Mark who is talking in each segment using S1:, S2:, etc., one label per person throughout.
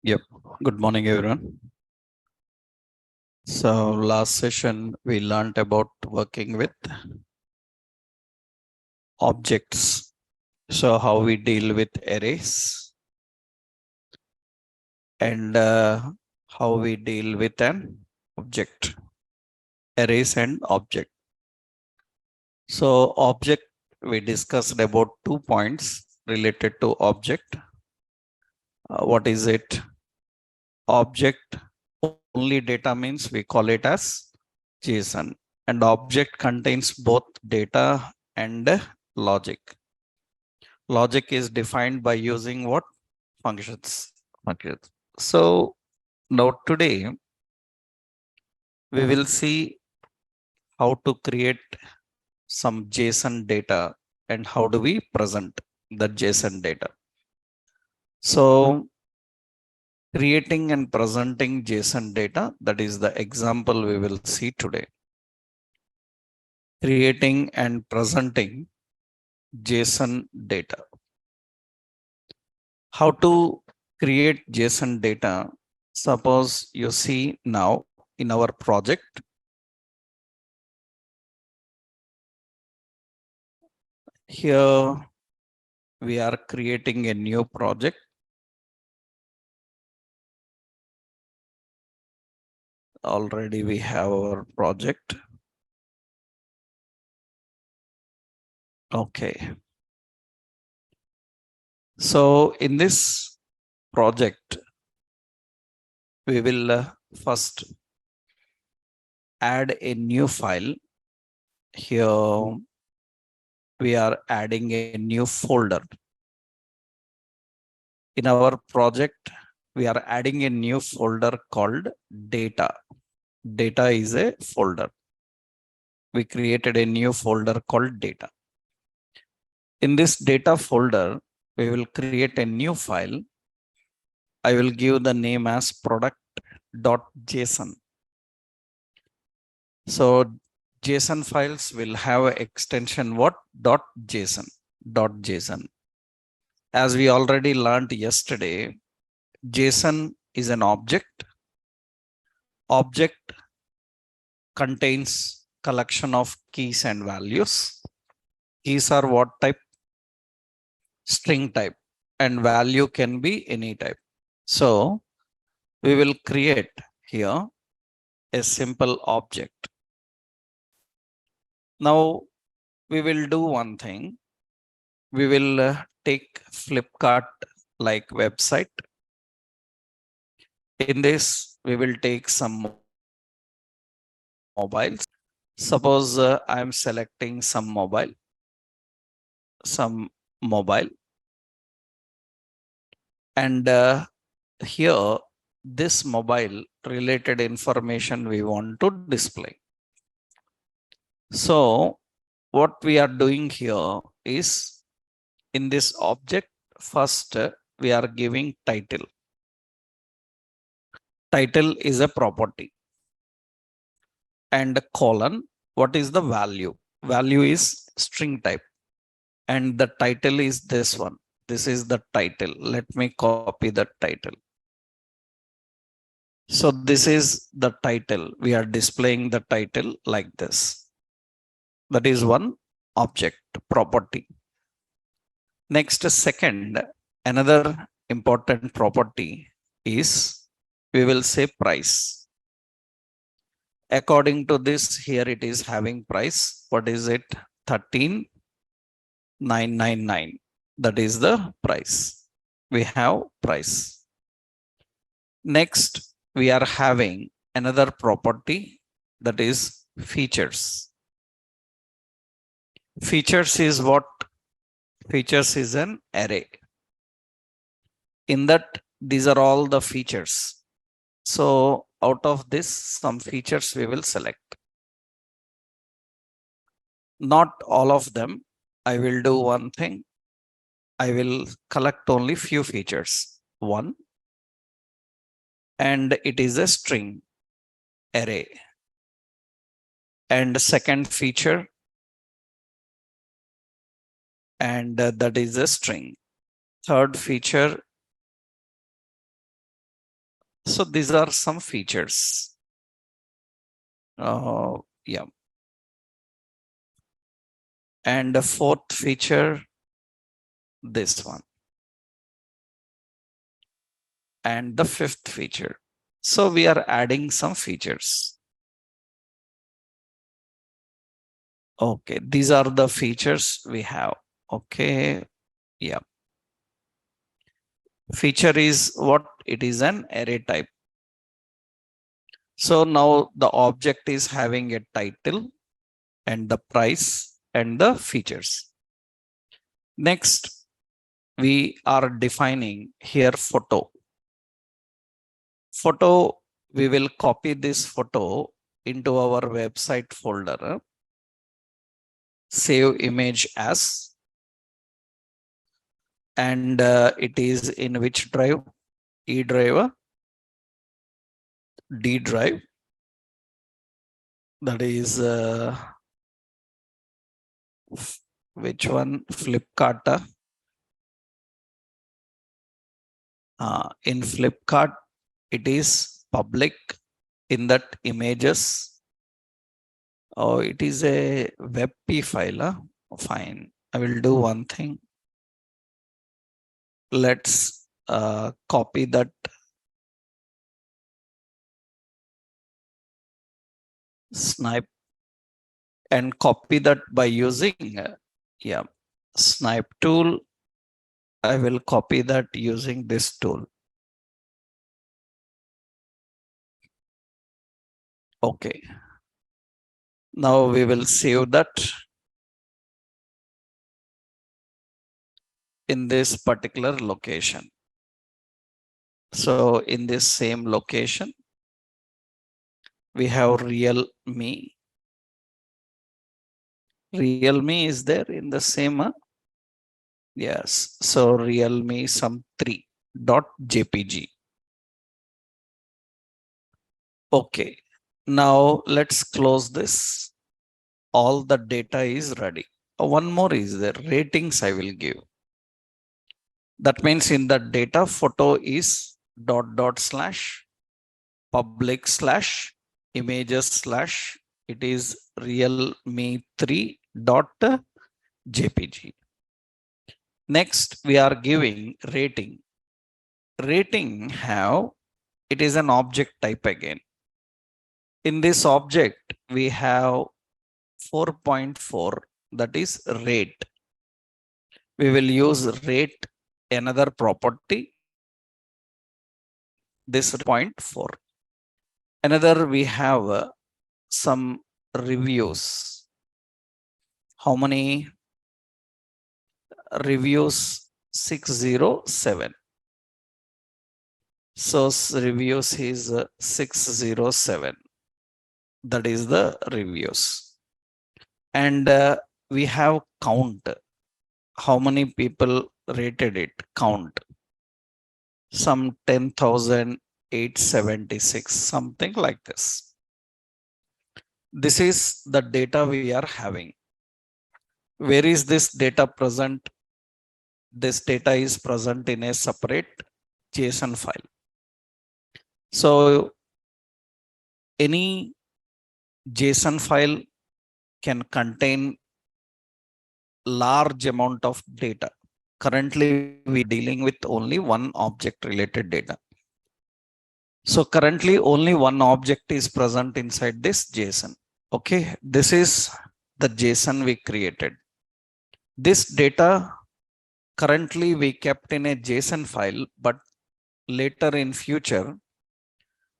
S1: Yep. Good morning, everyone. So last session, we learned about working with objects. So how we deal with arrays and how we deal with an object, arrays and object. So object, we discussed about 2 points related to object. What is it? Object only data means we call it as JSON, and object contains both data and logic. Logic is defined by using what? Functions. Functions. So now today we will see how to create some JSON data and how do we present the JSON data. So creating and presenting JSON data, that is the example we will see today. Creating and presenting JSON data. How to create JSON data? Suppose you see now in our project, here we are creating a new project. Already we have our project. Okay. So in this project, we will first add a new file. Here we are adding a new folder. In our project, we are adding a new folder called data. Data is a folder. We created a new folder called data. In this data folder, we will create a new file. I will give the name as product.json. So JSON files will have an extension what? .json. As we already learned yesterday, JSON is an object. Object contains collection of keys and values. Keys are what type? String type, and value can be any type. So we will create here a simple object. Now we will do one thing. We will take Flipkart like website. In this, we will take some mobiles. Suppose I am selecting some mobile. And here this mobile related information we want to display. So what we are doing here is in this object, first we are giving title. Title is a property, and colon, what is the value? Value is string type, and the title is this one. This is the title. Let me copy the title. So this is the title. We are displaying the title like this. That is one object property. Next, second, another important property is we will say price. According to this, here it is having price. What is it? 13,999. That is the price. We have price. Next, we are having another property, that is features. Features is what? Features is an array. In that, these are all the features. So out of this, some features we will select. Not all of them. I will do one thing. I will collect only few features. One, and it is a string array. And second feature, and that is a string. Third feature, So these are some features. Yeah. And the fourth feature, this one. And the fifth feature. So we are adding some features. Okay, these are the features we have. Okay, yeah. Feature is what? It is an array type. So now the object is having a title and the price and the features. Next, we are defining here photo. Photo, we will copy this photo into our website folder. Save image as, and it is in which drive? E drive, D drive. That is which one? Flipkart. In Flipkart, it is public. In that images, oh, it is a WebP file. Fine. I will do one thing. Let's copy that snipe and copy that by using yeah, snipe tool. I will copy that using this tool. Okay. Now we will save that in this particular location. So in this same location, we have Realme. Realme is there in the same. Yes. So Realme some 3.jpg. Okay. Now let's close this. All the data is ready. One more is there. Ratings I will give. That means in the data, photo is dot slash public slash images slash it is realme 3.jpg. Next, we are giving rating. Rating have, it is an object type again. In this object, we have 4.4, that is rate. We will use rate another property, this 0.4. Another, we have some reviews. How many reviews? 607. So reviews is 607. That is the reviews. And we have count. How many people rated it? Count. Some 10,876, something like this. This is the data we are having. Where is this data present? This data is present in a separate JSON file. So any JSON file can contain large amount of data. Currently, we're dealing with only one object related data. So currently only one object is present inside this JSON. Okay, this is the JSON we created. This data currently we kept in a JSON file, but later in future,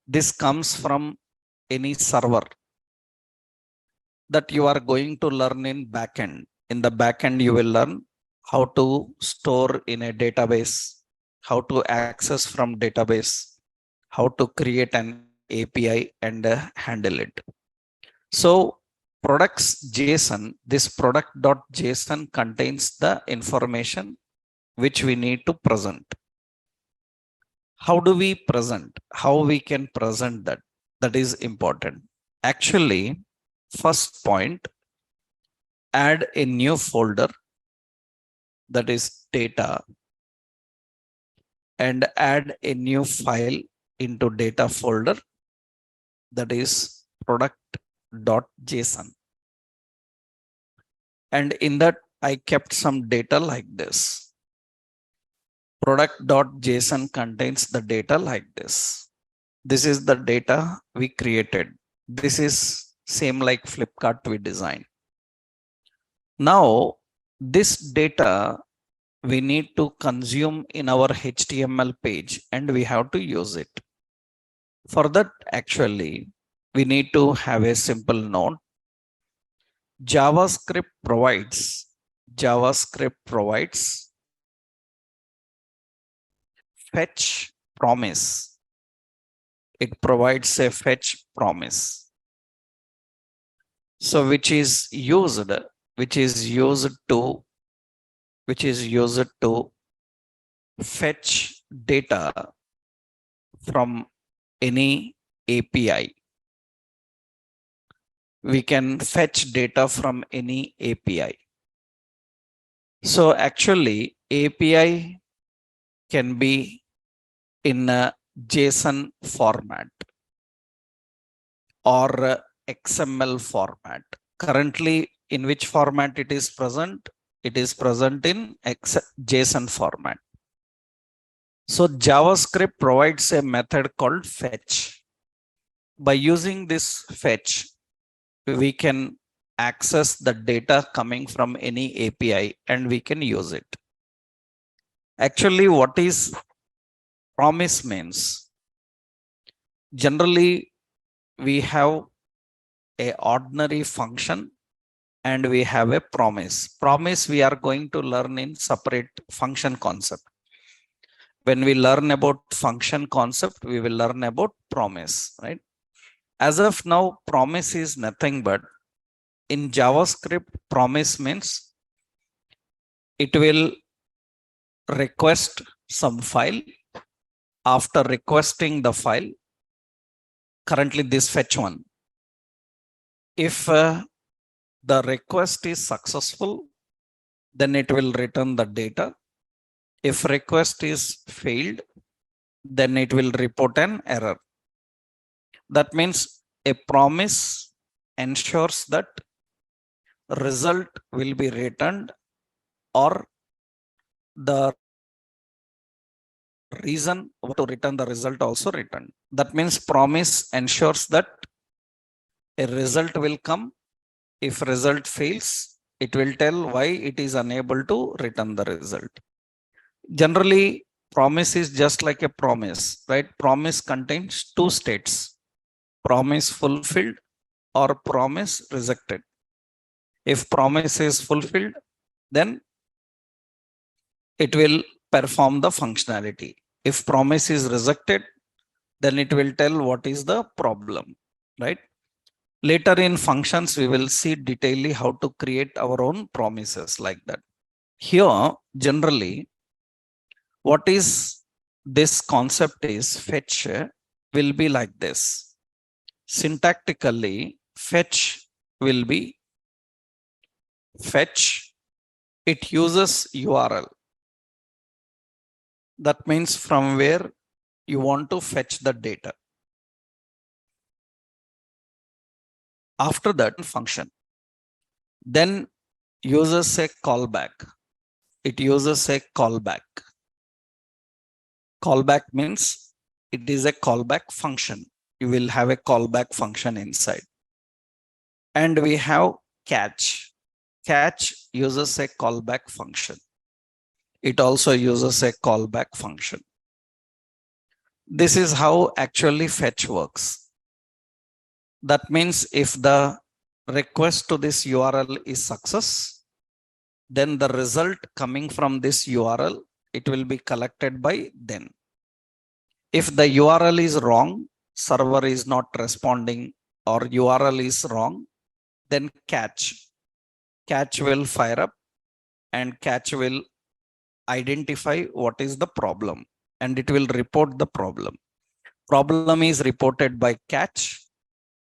S1: this comes from any server that you are going to learn in backend. In the backend, you will learn how to store in a database, how to access from database, how to create an API and handle it. So products JSON, this product.json contains the information which we need to present. How do we present? How we can present that? That is important. Actually, first point, add a new folder, that is data, and add a new file, into data folder, that is product.json. And in that, I kept some data like this. Product.json contains the data like this. This is the data we created. This is same like Flipkart we designed. Now, this data we need to consume in our HTML page and we have to use it. For that, actually, we need to have a simple node. JavaScript provides fetch promise. It provides a fetch promise. So which is used to fetch data from any API. We can fetch data from any API. So actually, API can be in a JSON format or XML format. Currently, in which format it is present? It is present in JSON format. So JavaScript provides a method called fetch. By using this fetch, we can access the data coming from any API and we can use it. Actually, what is promise means? Generally, we have a ordinary function and we have a promise. Promise we are going to learn in separate function concept. When we learn about function concept, we will learn about promise, right? As of now, promise is nothing but in JavaScript, promise means it will request some file. After requesting the file, currently this fetch one, if the request is successful, then it will return the data. If request is failed, then it will report an error. That means a promise ensures that result will be returned or the reason to return the result also returned. That means promise ensures that a result will come. If result fails, it will tell why it is unable to return the result. Generally, promise is just like a promise, right? Promise contains two states: promise fulfilled or promise rejected. If promise is fulfilled, then it will perform the functionality. If promise is rejected, then it will tell what is the problem, right? Later in functions, we will see detailedly how to create our own promises like that. Here, generally, what is this concept is fetch will be like this. Syntactically, fetch will be fetch. It uses URL. That means from where you want to fetch the data. After that function, then uses a callback. It uses a callback. Callback means it is a callback function. You will have a callback function inside. And we have catch. Catch uses a callback function. It also uses a callback function. This is how actually fetch works. That means if the request to this URL is success, then the result coming from this URL, it will be collected by then. If the URL is wrong, server is not responding, or URL is wrong, then catch will fire up and catch will identify what is the problem and it will report the problem. Problem is reported by catch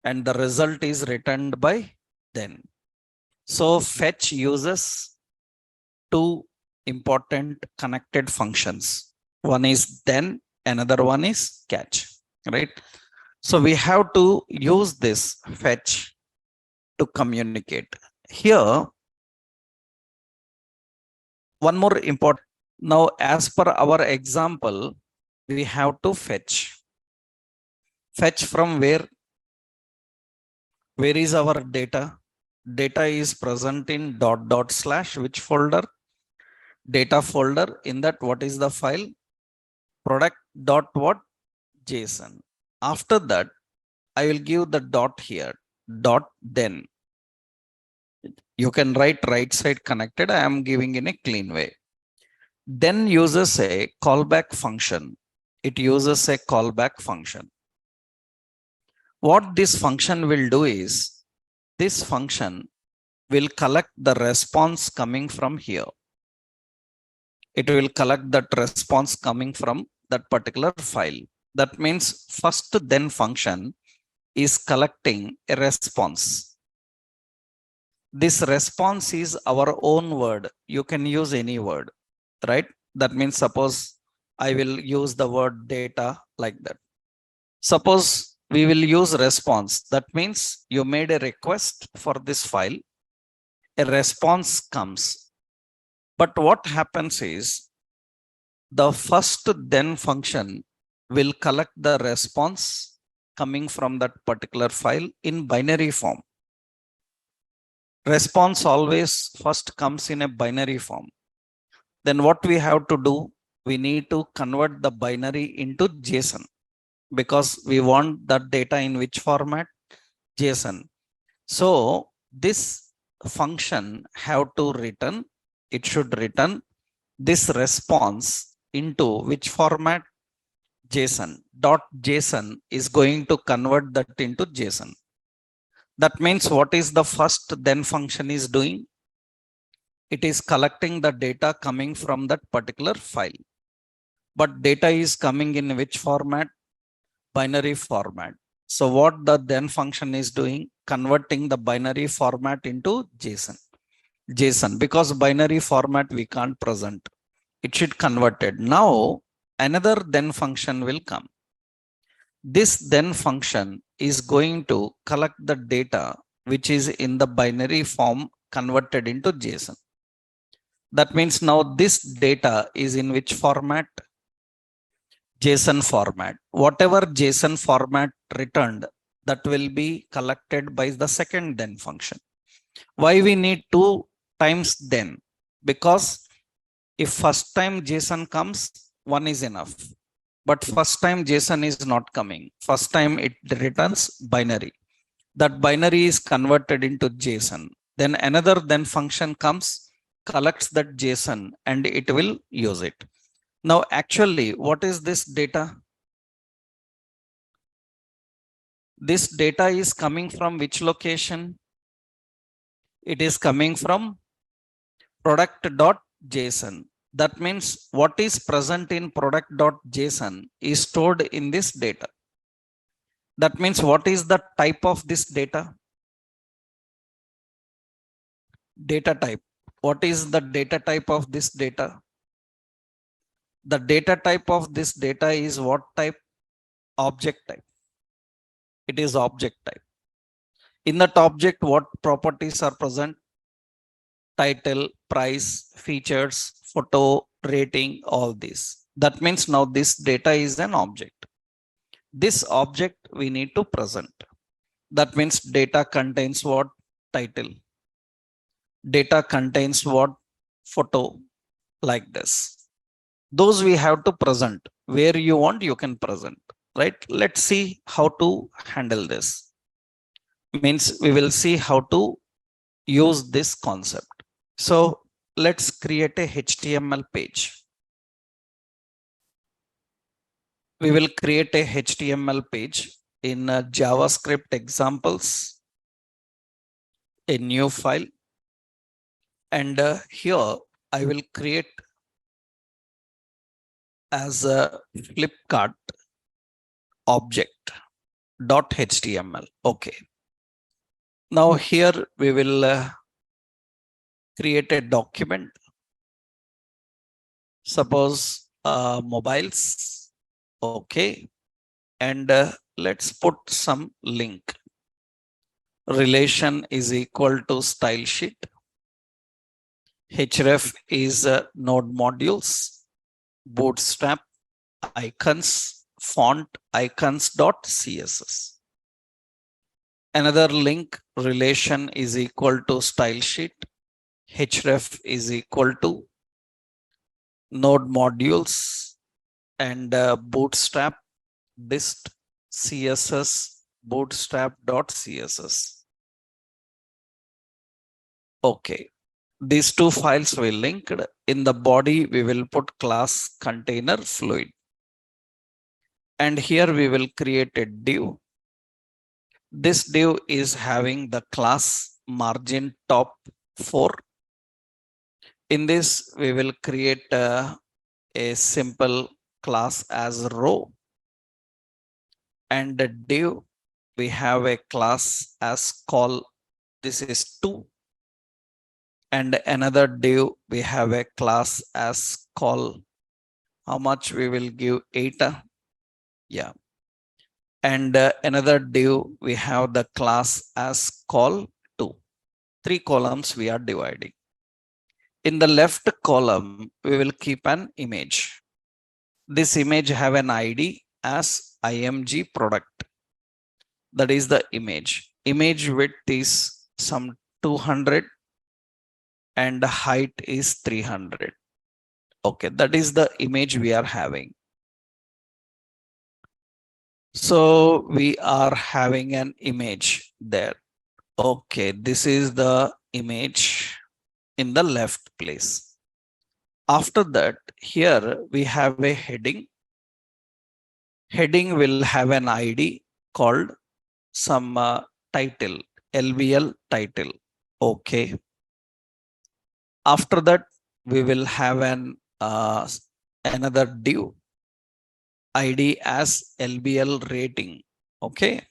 S1: and the result is returned by then. So fetch uses two important connected functions. One is then, another one is catch. right? So we have to use this fetch to communicate. Here, one more important. Now, as per our example, we have to fetch. Fetch from where? Where is our data? Data is present in dot dot slash which folder? Data folder. In that, what is the file? Product dot what? JSON. After that, I will give the dot here. Dot then. You can write right side connected. I am giving in a clean way. Then uses a callback function. It uses a callback function. What this function will do is, this function will collect the response coming from here. It will collect that response coming from that particular file. That means first then function is collecting a response. This response is our own word. You can use any word, right? That means suppose I will use the word data like that. Suppose we will use response. That means you made a request for this file. A response comes. But what happens is the first then function will collect the response coming from that particular file in binary form. Response always first comes in a binary form. Then what we have to do? We need to convert the binary into JSON because we want that data in which format? JSON. So this function have to return, it should return this response into which format? JSON. Dot JSON is going to convert that into JSON. That means what is the first then function is doing? It is collecting the data coming from that particular file. But data is coming in which format? Binary format. So what the then function is doing? Converting the binary format into JSON. JSON, because binary format we can't present. It should convert it. Now another then function will come. This then function is going to collect the data which is in the binary form converted into JSON. That means now this data is in which format? JSON format. Whatever JSON format returned, that will be collected by the second then function. Why we need 2 times then? Because if first time JSON comes, 1 is enough. But first time JSON is not coming. First time it returns binary. That binary is converted into JSON. Then another then function comes, collects that JSON and it will use it. Now, actually, what is this data? This data is coming from which location? It is coming from product.json. That means what is present in product.json is stored in this data. That means what is the type of this data? Data type. What is the data type of this data? The data type of this data is what type? Object type. It is object type. In that object, what properties are present? Title, price, features, photo, rating, all these. That means now this data is an object. This object we need to present. That means data contains what? Title. Data contains what? Photo, like this. Those we have to present. Where you want, you can present, right? Let's see how to handle this. Means we will see how to use this concept. So let's create a HTML page. We will create a HTML page in JavaScript examples, a new file. And here I will create as a Flipkart object.html. Okay. Now here we will create a document. Suppose mobiles. Okay. and let's put some link. Relation is equal to style sheet. href is node modules, bootstrap, icons, font icons dot css. Another link, relation is equal to style sheet. href is equal to node modules and bootstrap dist css bootstrap.css. Okay, these two files will linked. In the body we will put class container fluid, and here we will create a div. This div is having the class margin top 4. In this we will create a simple class as row, and the div we have a class as col. This is 2, and another div we have a class as col. How much we will give 8? Yeah, and another div we have the class as col 2. 3 columns we are dividing. In the left column we will keep an image. This image have an id as img product. That is the image. Image width is some 200 and height is 300. Okay, that is the image we are having. So we are having an image there. Okay, this is the image in the left place. After that, here we have a heading. Heading will have an ID called some title, LVL title. Okay. After that, we will have an another div ID as LBL rating. Okay.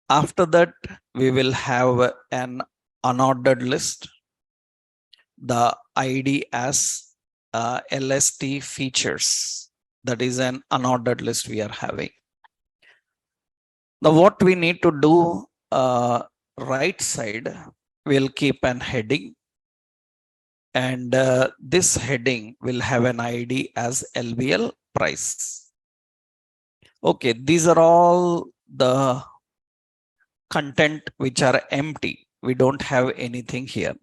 S1: After that, we will have an unordered list. The ID as LST features. That is an unordered list we are having. Now, what we need to do, right side, we'll keep an heading, and this heading will have an ID as LBL price. Okay, these are all the content which are empty. We don't have anything here.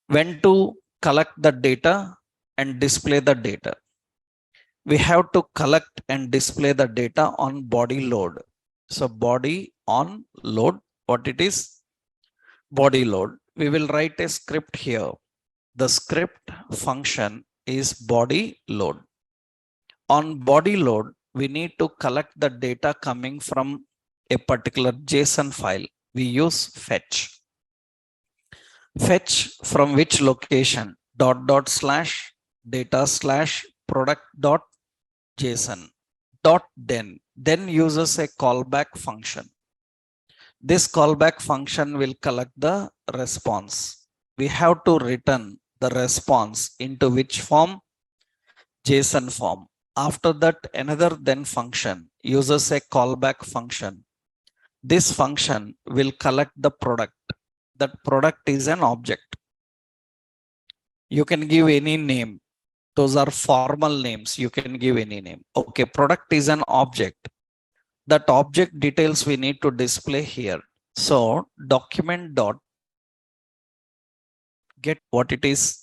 S1: When to collect the data and display the data? We have to collect and display the data on body load. So body on load, what it is? Body load. We will write a script here. The script function is body load. On body load, we need to collect the data coming from a particular JSON file. We use fetch. Fetch from which location? // data / product .json then uses a callback function. This callback function will collect the response. We have to return the response into which form? JSON form. After that, another then function uses a callback function. This function will collect the product. That product is an object. You can give any name. Those are formal names. You can give any name. Okay, product is an object. That object details we need to display here. So document dot get what it is?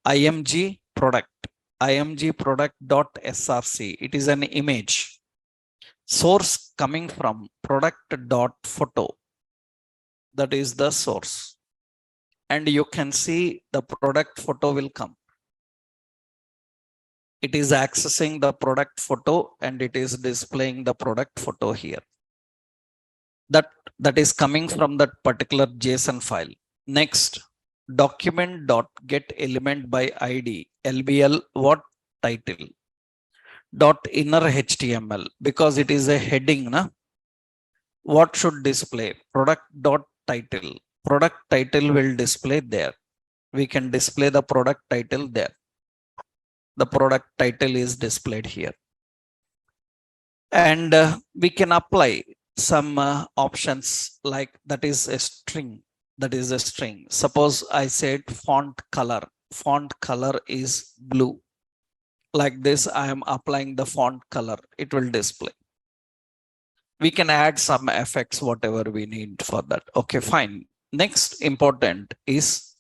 S1: img product. img product dot src. It is an image. Source coming from product dot photo. That is the source. And you can see the product photo will come. It is accessing the product photo and it is displaying the product photo here. That is coming from that particular JSON file. Next, document dot get element by ID LBL what title dot inner HTML, because it is a heading. What should display? Product dot title. Product title will display there. We can display the product title there. The product title is displayed here. And we can apply some options like that is a string. That is a string. Suppose I said font color. Font color is blue. Like this, I am applying the font color. It will display. We can add some effects, whatever we need for that. Okay, fine. Next important is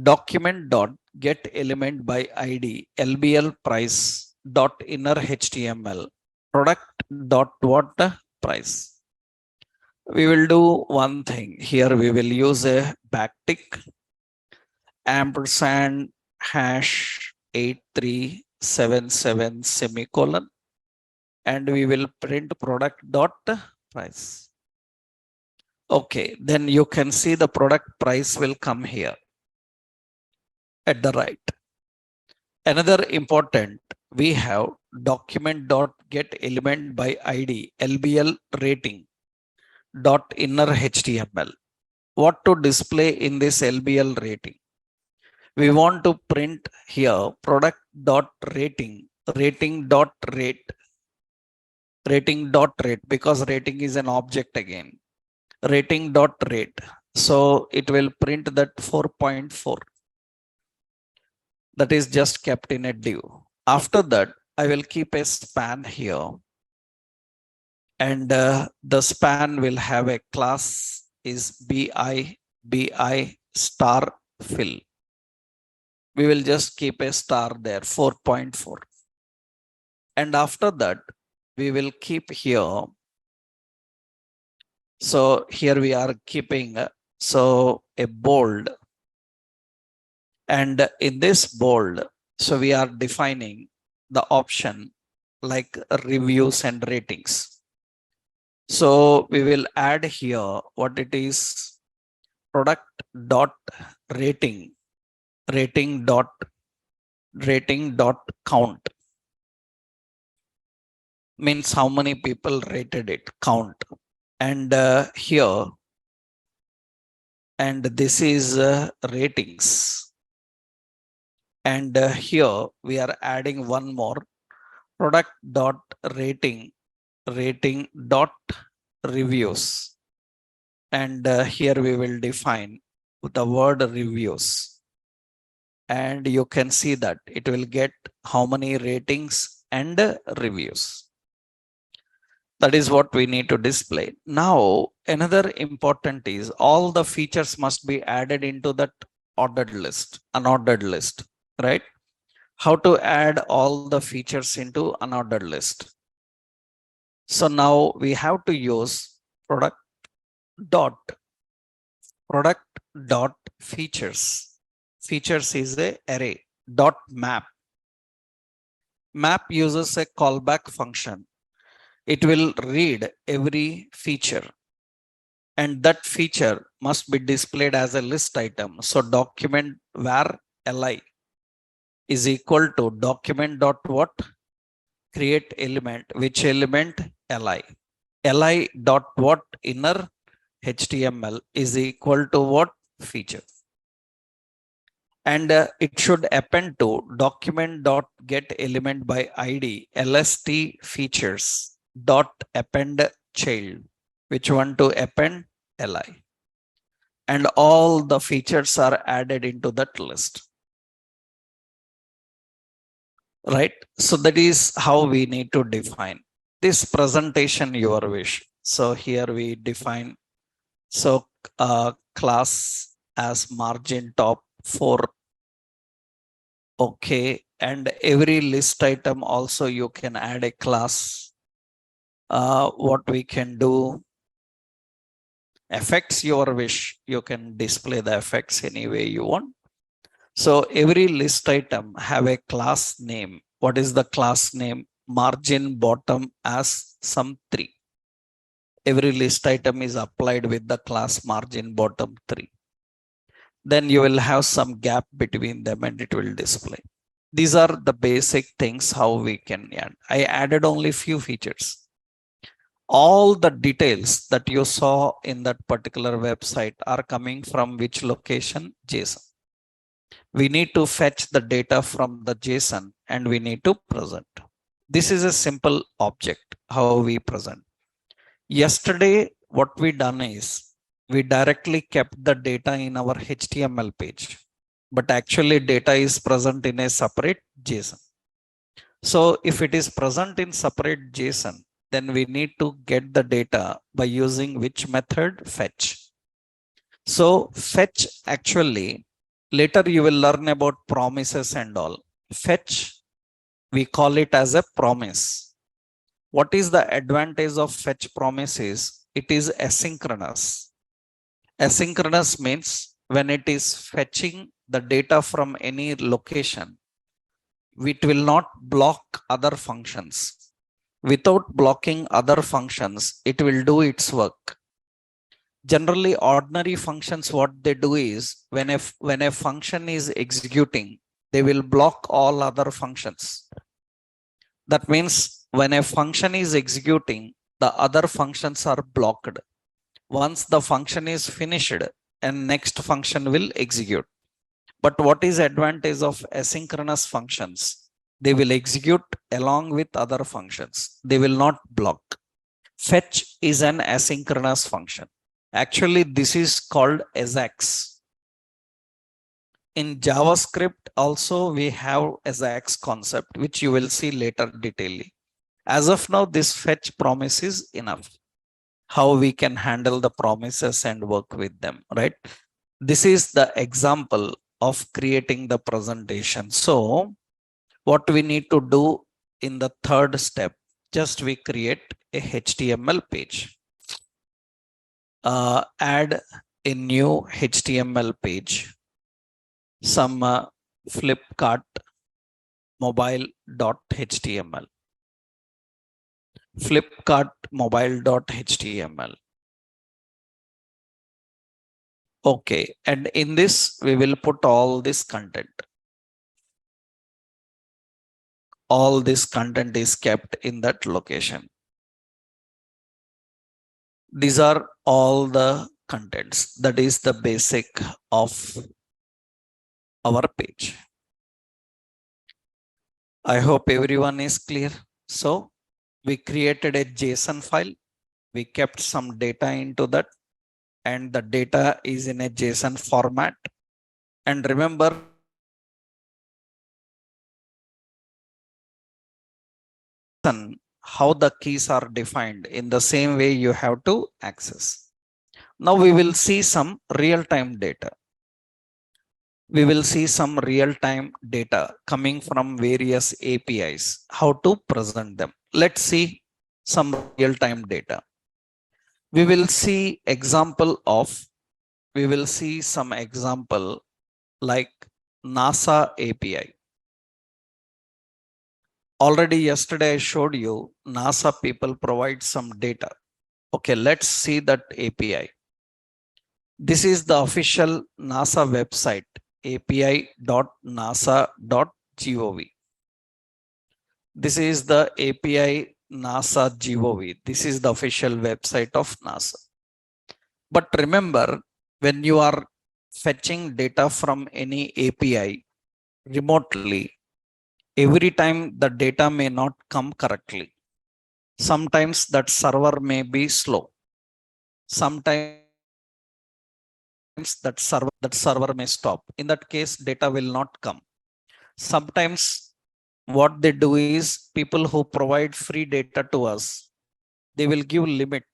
S1: document dot get element by id lbl price dot inner html product dot what price. We will do one thing here. We will use a backtick ampersand hash 8377 semicolon, and we will print product dot price. Okay, then you can see the product price will come here at the right. Another important, we have document dot get element by id lbl rating dot inner html. What to display in this lbl rating? We want to print here product dot rating dot rating dot rate, because rating is an object again. Rating dot rate. So it will print that 4.4. That is just kept in a div. After that, I will keep a span here, and the span will have a class is bi star fill. We will just keep a star there, 4.4. And after that, we will keep here. So here we are keeping so a bold, and in this bold, so we are defining the option like reviews and ratings. So we will add here what it is, product dot rating dot count, means how many people rated it, count. And here, and this is ratings. And here we are adding one more, product dot rating dot reviews. And here we will define the word reviews. And you can see that it will get how many ratings and reviews. That is what we need to display. Now, another important is all the features must be added into that ordered list, unordered list, right? How to add all the features into unordered list? So now we have to use product dot features. Features is a array dot map. Map uses a callback function. It will read every feature, and that feature must be displayed as a list item. So document var li is equal to document dot what, create element, which element, li dot what inner html is equal to what, feature. And it should append to document dot get element by id lst features dot append child, which one to append, li. And all the features are added into that list, right? So that is how we need to define this presentation your wish. So here we define, so class as margin top 4. Okay, and every list item also you can add a class. What we can do, effects your wish, you can display the effects any way you want. So every list item have a class name. What is the class name? Margin bottom as sum 3. Every list item is applied with the class margin bottom 3. Then you will have some gap between them and it will display. These are the basic things how we can add. I added only few features. All the details that you saw in that particular website are coming from which location? JSON. We need to fetch the data from the JSON and we need to present. This is a simple object, how we present. Yesterday, what we done is we directly kept the data in our HTML page, but actually data is present in a separate JSON. So if it is present in separate JSON, then we need to get the data by using which method? Fetch. So fetch actually, later you will learn about promises and all. Fetch, we call it as a promise. What is the advantage of fetch promise is it is asynchronous. Asynchronous means when it is fetching the data from any location, it will not block other functions. Without blocking other functions, it will do its work. Generally, ordinary functions, what they do is when a function is executing, they will block all other functions. That means when a function is executing, the other functions are blocked. Once the function is finished, and next function will execute. But what is advantage of asynchronous functions? They will execute along with other functions. They will not block. Fetch is an asynchronous function. Actually, this is called Ajax. In JavaScript also we have Ajax concept, which you will see later detailedly. As of now, this fetch promise is enough. How we can handle the promises and work with them, right? This is the example of creating the presentation. So what we need to do in the third step, just we create a HTML page. Add a new HTML page, some Flipkart mobile.html, Flipkart mobile.html. Okay, and in this we will put all this content. All this content is kept in that location. These are all the contents. That is the basic of our page. I hope everyone is clear. So we created a JSON file. We kept some data into that, and the data is in a JSON format. And remember, how the keys are defined in the same way you have to access. Now we will see some real-time data. We will see some real-time data coming from various APIs, how to present them. Let's see some real-time data. We will see some example like NASA API. Already yesterday I showed you NASA people provide some data. Okay, let's see that API. This is the official NASA website, api.nasa.gov. This is the API NASA gov. This is the official website of NASA. But remember, when you are fetching data from any API remotely, every time the data may not come correctly. Sometimes that server may be slow. Sometimes that server may stop. In that case, data will not come. Sometimes what they do is people who provide free data to us, they will give limit.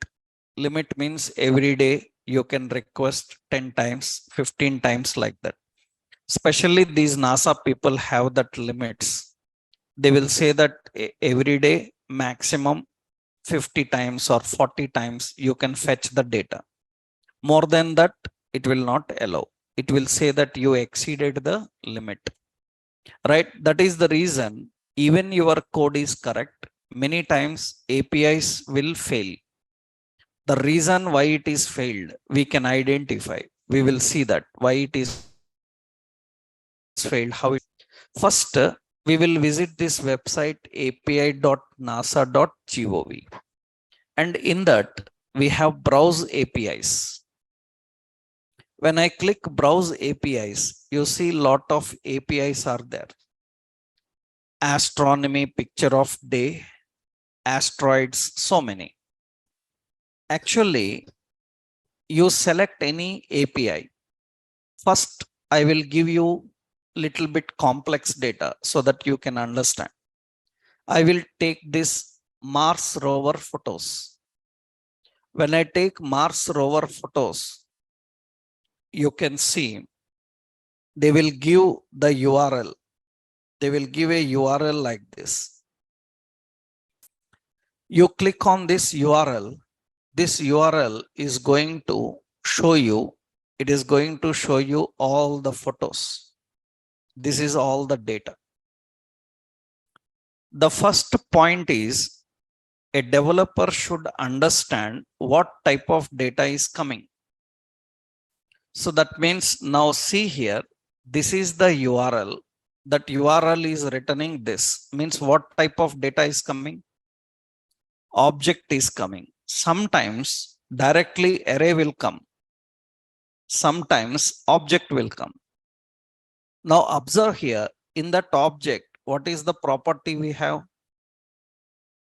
S1: Limit means every day you can request 10 times, 15 times like that. Especially these NASA people have that limits. They will say that every day maximum 50 times or 40 times you can fetch the data. More than that, it will not allow. It will say that you exceeded the limit. Right? That is the reason even your code is correct, many times APIs will fail. The reason why it is failed, we can identify. We will see that why it is failed, how it. First, we will visit this website api.nasa.gov, and in that we have browse APIs. When I click browse APIs, you see lot of APIs are there. astronomy, picture of day, asteroids, so many. Actually, you select any API. First, I will give you little bit complex data so that you can understand. I will take this Mars rover photos. When I take Mars rover photos, you can see they will give the URL. They will give a URL like this. You click on this URL. This URL is going to show you, it is going to show you all the photos. This is all the data. The first point is a developer should understand what type of data is coming. So that means now see here, this is the URL. That URL is returning this. Means what type of data is coming? Object is coming. Sometimes directly array will come. Sometimes object will come. Now observe here, in that object, what is the property we have?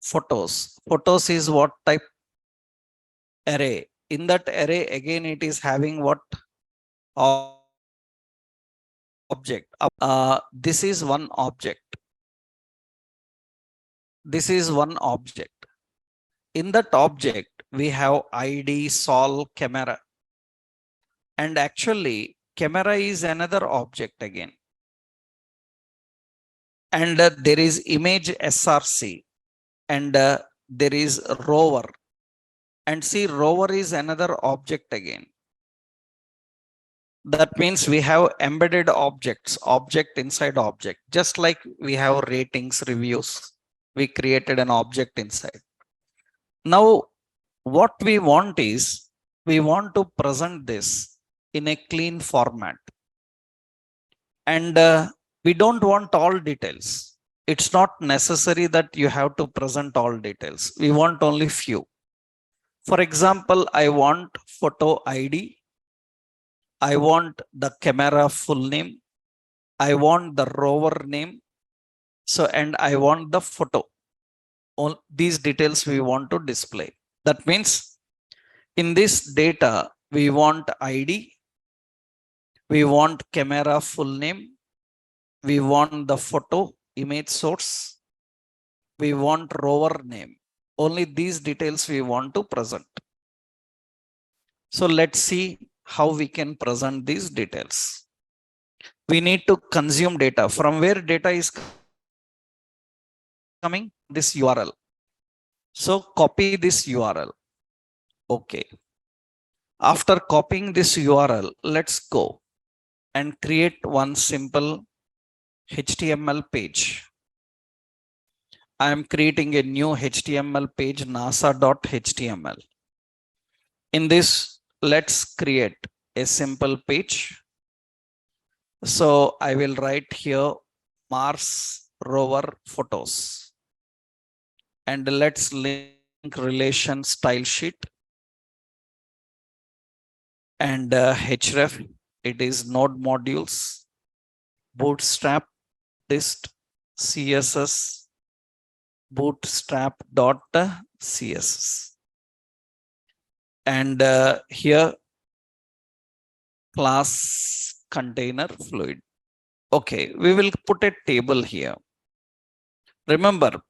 S1: Photos. Photos is what type? Array. In that array, again, it is having what? Object. This is one object. This is one object. In that object, we have ID, sol, camera. And actually, camera is another object again. And there is image SRC. And there is rover. And see, rover is another object again. That means we have embedded objects, object inside object. Just like we have ratings, reviews. We created an object inside. Now, what we want is, we want to present this in a clean format. And we don't want all details. It's not necessary that you have to present all details. We want only few. For example, I want photo ID. I want the camera full name. I want the rover name. So, and I want the photo. All these details we want to display. That means in this data, we want ID. We want camera full name. We want the photo image source. We want rover name. Only these details we want to present. So let's see how we can present these details. We need to consume data. From where data is coming? This URL. So copy this URL. Okay. After copying this URL, let's go and create one simple HTML page. I am creating a new HTML page, nasa.html. In this, let's create a simple page. So I will write here Mars rover photos. And let's link relation style sheet. And href, it is node modules, bootstrap, dist, CSS, bootstrap.css. And here class container fluid. Okay, we will put a table here. Remember,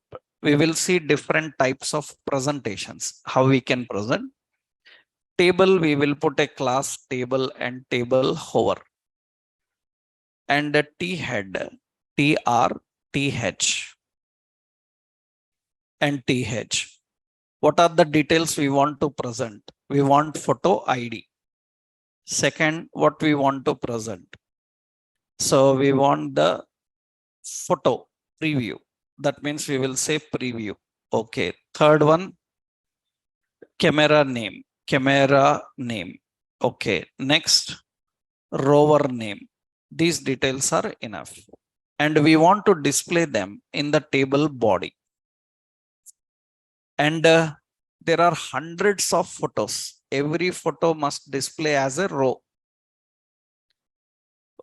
S1: we will see different types of presentations, how we can present. Table, we will put a class table and table hover. And a T head, TR, TH, and TH. What are the details we want to present? We want photo ID. Second, what we want to present? So we want the photo preview. That means we will say preview. Okay. Third one, camera name. Camera name. Okay. Next, rover name. These details are enough. And we want to display them in the table body. And there are hundreds of photos. Every photo must display as a row.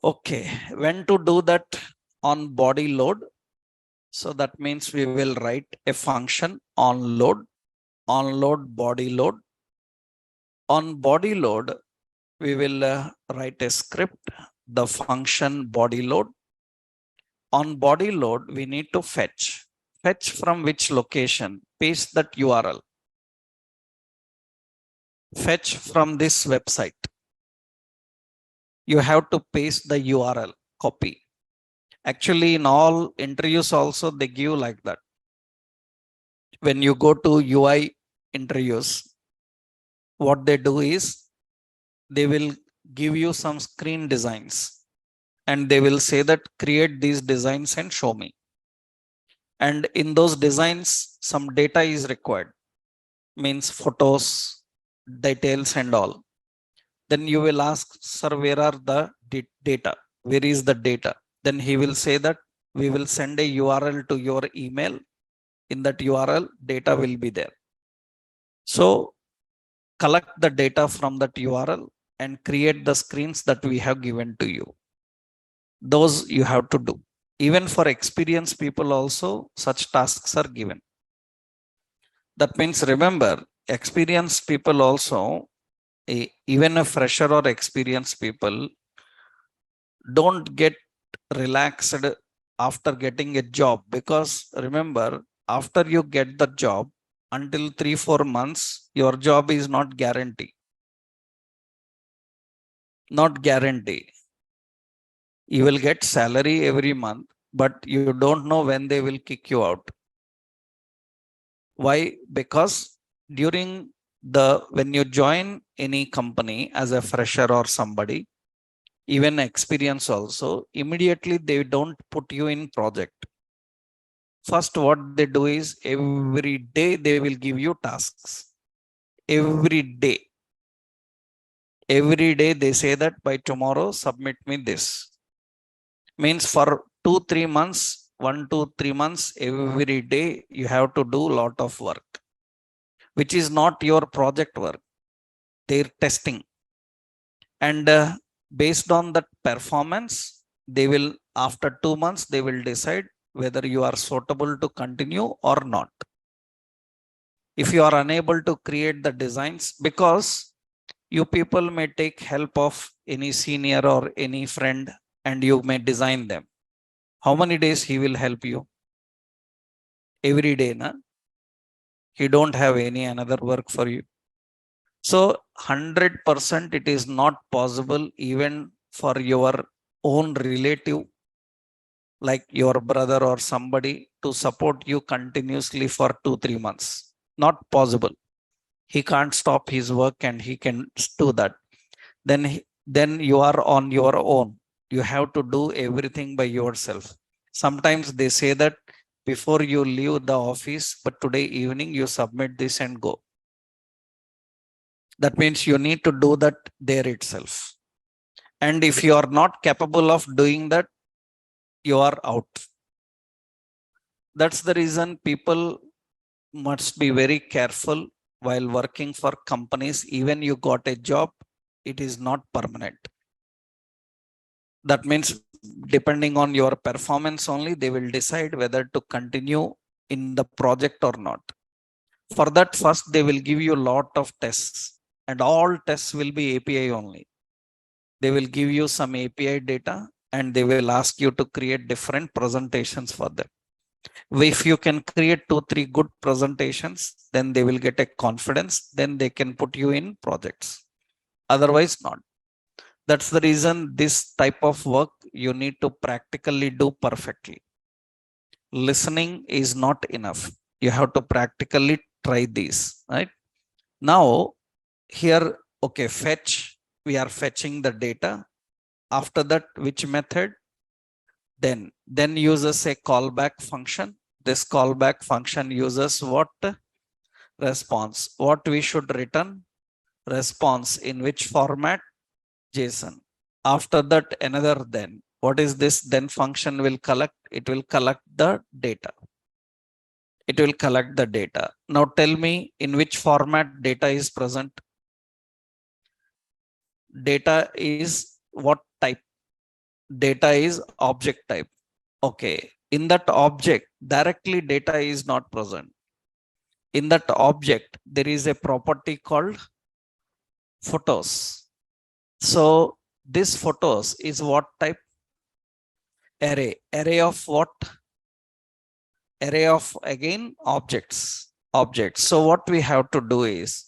S1: Okay, when to do that? On body load. So that means we will write a function on load body load. On body load, we will write a script, the function body load. On body load, we need to fetch from which location, paste that URL, fetch from this website. You have to paste the URL, copy. Actually, in all interviews also, they give like that. When you go to UI interviews, what they do is they will give you some screen designs and they will say that create these designs and show me. And in those designs, some data is required, means photos, details and all. Then you will ask, sir, where are the data? Where is the data? Then he will say that we will send a URL to your email. In that URL, data will be there. So collect the data from that URL and create the screens that we have given to you. Those you have to do. Even for experienced people also, such tasks are given. That means, remember, experienced people also, even a fresher or experienced people, don't get relaxed after getting a job, because remember, after you get the job, until 3-4 months, your job is not guarantee. Not guarantee. You will get salary every month, but you don't know when they will kick you out. Why? Because during when you join any company as a fresher or somebody, even experience also, immediately they don't put you in project. First, what they do is every day they will give you tasks. Every day. Every day they say that by tomorrow, submit me this. Means for 2-3 months, 1-3 months, every day you have to do a lot of work, which is not your project work. They're testing. And based on that performance, they will, after 2 months, they will decide whether you are suitable to continue or not. If you are unable to create the designs, because you people may take help of any senior or any friend and you may design them. How many days he will help you? Every day, na? He don't have any another work for you. So 100% it is not possible even for your own relative, like your brother or somebody, to support you continuously for 2-3 months. Not possible. He can't stop his work and he can do that. Then you are on your own. You have to do everything by yourself. Sometimes they say that before you leave the office, but today evening you submit this and go. That means you need to do that there itself. And if you are not capable of doing that, you are out. That's the reason people must be very careful while working for companies. Even you got a job, it is not permanent. That means depending on your performance only, they will decide whether to continue in the project or not. For that, first they will give you a lot of tests, and all tests will be API only. They will give you some API data and they will ask you to create different presentations for them. If you can create 2-3 good presentations, then they will get a confidence, then they can put you in projects. Otherwise not. That's the reason this type of work you need to practically do perfectly. Listening is not enough. You have to practically try these, right? Now here, okay, fetch, we are fetching the data. After that, which method? Then uses a callback function. This callback function uses what? Response. What we should return? Response. In which format? JSON. After that, another then. What is this then function will collect? It will collect the data. It will collect the data. Now tell me, in which format data is present? Data is what type? Data is object type. Okay. In that object, directly data is not present. In that object, there is a property called photos. So this photos is what type? Array. Array of what? Array of again objects. Objects. So what we have to do is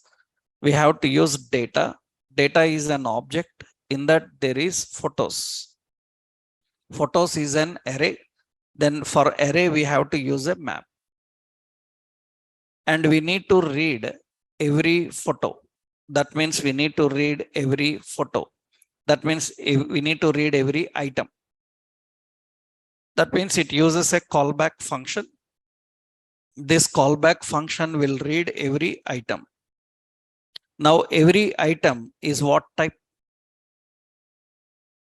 S1: we have to use data. Data is an object. In that there is photos. Photos is an array. Then for array we have to use a map. And we need to read every photo. That means we need to read every photo. That means we need to read every item. That means it uses a callback function. This callback function will read every item. Now every item is what type?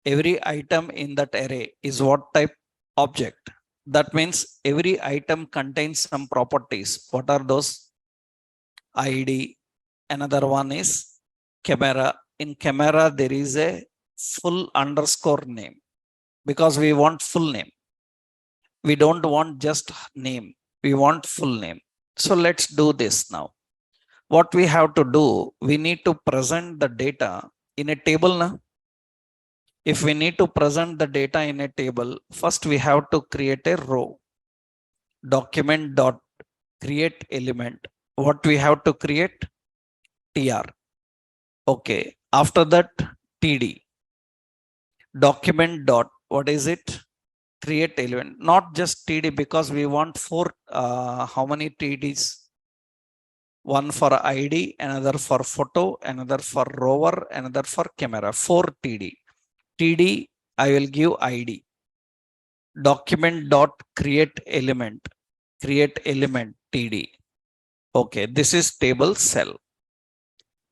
S1: Every item in that array is what type? Object. That means every item contains some properties. What are those? ID. Another one is camera. In camera, there is a full underscore name because we want full name. We don't want just name. We want full name. So let's do this now. What we have to do, we need to present the data in a table now. If we need to present the data in a table, first we have to create a row. Document dot create element. What we have to create? TR. Okay. After that, TD. Document dot, what is it? Create element. Not just TD because we want four, how many TDs? One for ID, another for photo, another for rover, another for camera. 4 TD. TD, I will give ID. Document dot create element. Create element TD. Okay, this is table cell.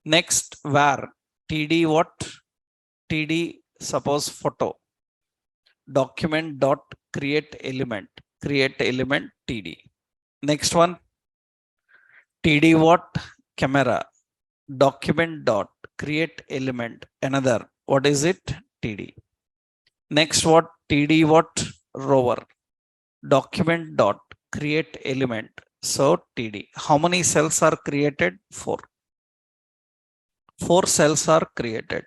S1: Next, where TD what? TD, suppose photo. Document dot create element. Create element TD. Next one, TD what? Camera. Document dot create element. Another. What is it? TD. Next what? TD what? Rover. Document dot create element. So TD. How many cells are created? 4. 4 cells are created.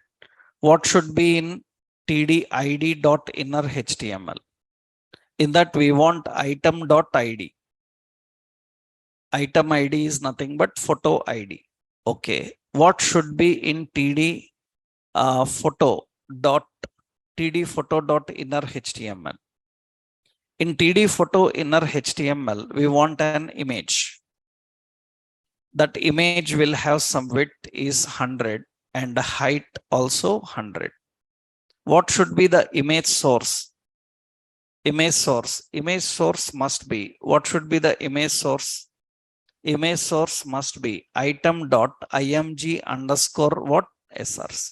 S1: What should be in TD ID dot inner HTML? In that we want item dot ID. Item ID is nothing but photo ID. Okay. What should be in TD photo dot TD photo dot inner HTML? In TD photo inner HTML, we want an image. That image will have some width is 100 and height also 100. What should be the image source? Image source. Image source must be, what should be the image source? Image source must be item dot img underscore what? src.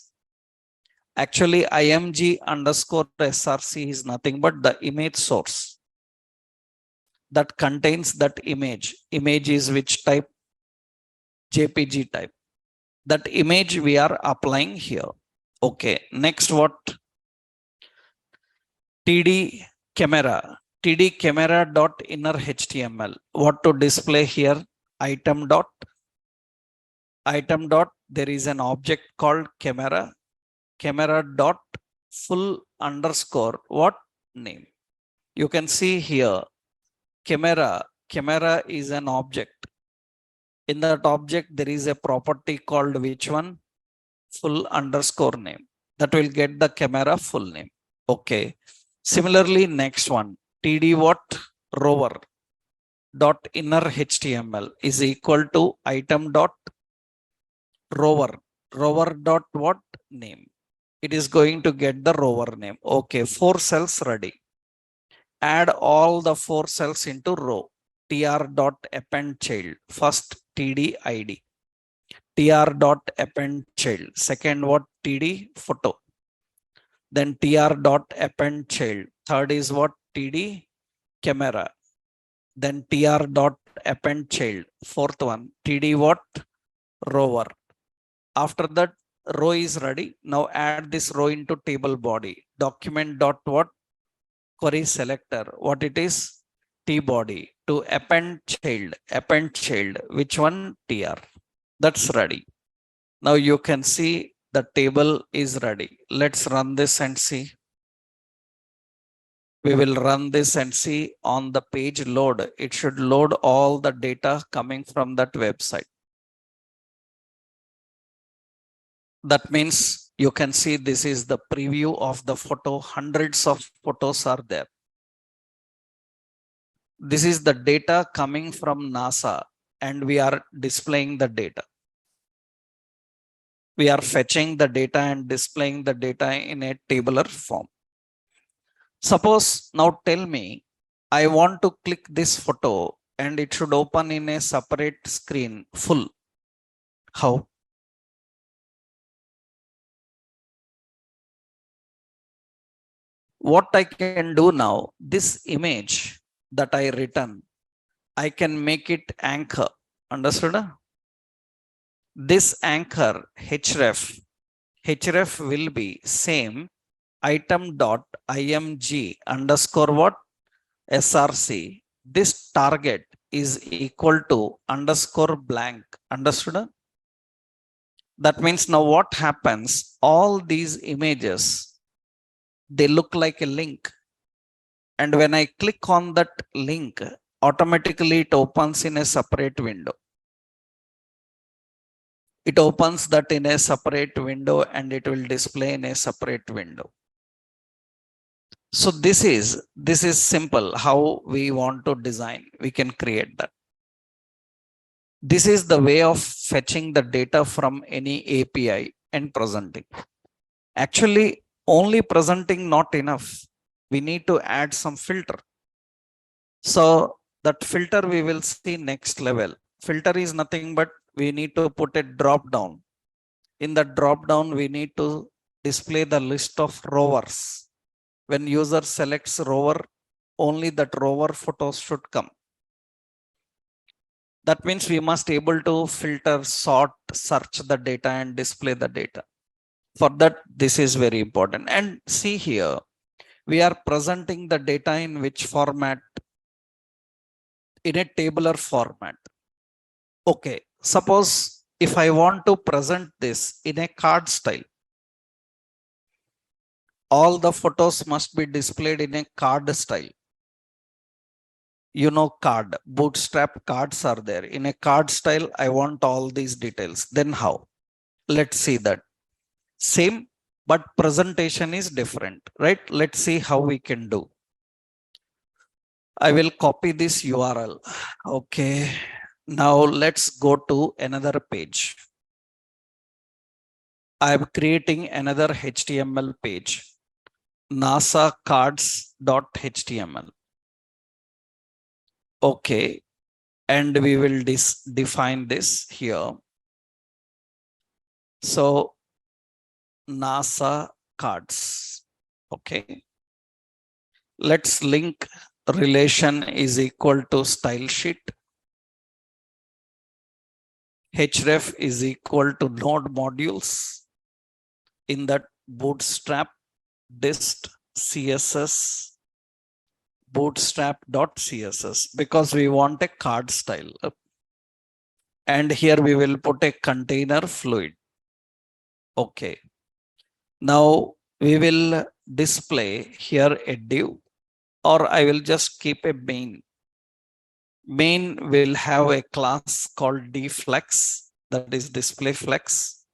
S1: Actually, img underscore src is nothing but the image source that contains that image. Image is which type? JPG type. That image we are applying here. Okay. Next what? TD camera. TD camera dot inner HTML. What to display here? Item dot. Item dot. There is an object called camera. Camera dot full underscore what? Name. You can see here. Camera. Camera is an object. In that object, there is a property called which one? Full underscore name. That will get the camera full name. Okay. Similarly, next one, TD what? Rover dot inner HTML is equal to item dot rover. Rover dot what? Name. It is going to get the rover name. Okay. 4 cells ready. Add all the 4 cells into row. TR dot append child. First TD ID. TR dot append child. Second what? TD photo. Then TR dot append child. Third is what? TD camera. Then TR dot append child. Fourth one, TD what? Rover. After that, row is ready. Now add this row into table body. Document dot what? query selector, what it is? T body. To append child, which one? tr. That's ready. Now you can see the table is ready. Let's run this and see. We will run this and see on the page load. It should load all the data coming from that website. That means you can see this is the preview of the photo. Hundreds of photos are there. This is the data coming from NASA and we are displaying the data. We are fetching the data and displaying the data in a tabular form. Suppose now tell me, I want to click this photo and it should open in a separate screen full. How? What I can do now, this image that I written, I can make it anchor. Understood? This anchor href will be same item.img underscore what? src. This target is equal to underscore blank. Understood? That means now what happens? All these images, they look like a link. And when I click on that link, automatically it opens in a separate window. It opens that in a separate window and it will display in a separate window. So this is simple how we want to design. We can create that. This is the way of fetching the data from any API and presenting. Actually, only presenting not enough. We need to add some filter. So that filter we will see next level. Filter is nothing but we need to put a drop down. In the drop down, we need to display the list of rowers. When user selects rower, only that rower photos should come. That means we must able to filter, sort, search the data and display the data. For that, this is very important. And see here, we are presenting the data in which format? In a tabular format. Okay, suppose if I want to present this in a card style, all the photos must be displayed in a card style. You know, card, bootstrap cards are there. In a card style, I want all these details. Then how? Let's see that. Same, but presentation is different, right? Let's see how we can do. I will copy this URL. Okay. Now let's go to another page. I am creating another HTML page. NASA cards.html. Okay. And we will define this here. So NASA cards. Okay. Let's link relation is equal to style sheet. Href is equal to node modules. In that bootstrap dist CSS bootstrap.css, because we want a card style. And here we will put a container fluid. Okay. Now we will display here a div, or I will just keep a main. Main will have a class called dflex, that is display flex.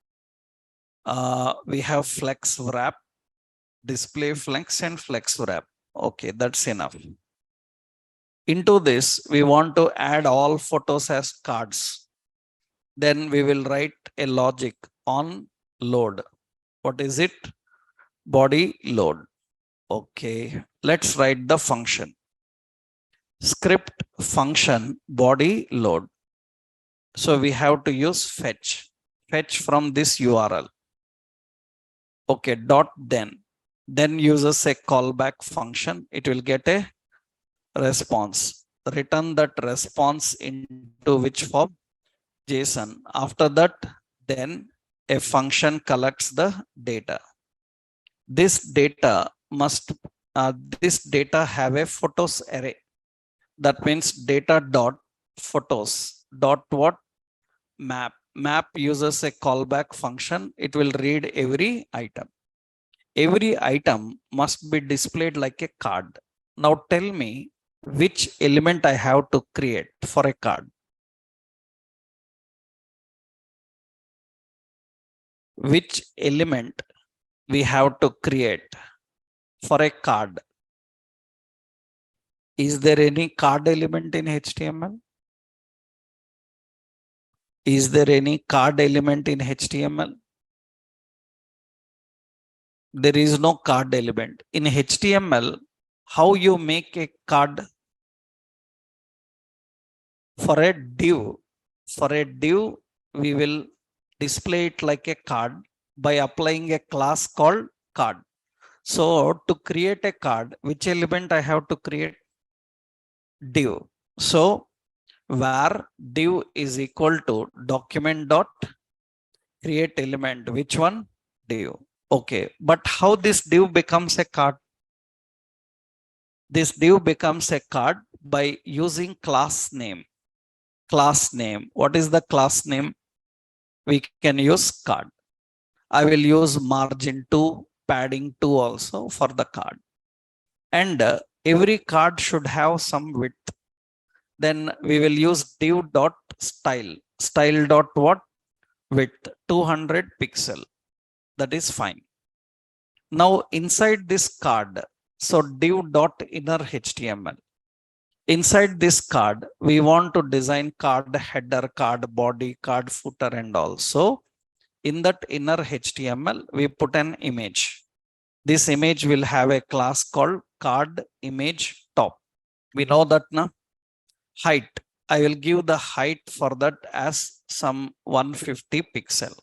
S1: We have flex wrap, display flex and flex wrap. Okay, that's enough. Into this, we want to add all photos as cards. Then we will write a logic on load. What is it? Body load. Okay, let's write the function. Script function body load. So we have to use fetch. Fetch from this URL. Okay, dot then uses a callback function. It will get a response. Return that response into which form? JSON. After that, then a function collects the data. This data must this data have a photos array. That means data dot photos dot what map. Map uses a callback function. It will read every item. Every item must be displayed like a card. Now tell me which element I have to create for a card. Which element we have to create for a card? Is there any card element in HTML? Is there any card element in HTML? There is no card element. In HTML, how you make a card? For a div? For a div, we will display it like a card by applying a class called card. So to create a card, which element I have to create? Div. So where div is equal to document dot create element. Which one? Div. Okay, but how this div becomes a card? This div becomes a card by using class name. Class name. What is the class name? We can use card. I will use margin 2, padding 2 also for the card. And every card should have some width. Then we will use div dot style. Style dot what? Width 200 pixel. That is fine. Now inside this card, so div dot inner HTML. Inside this card, we want to design card header, card body, card footer, and also in that inner HTML, we put an image. This image will have a class called card image top. We know that now. Height. I will give the height for that as some 150 pixel.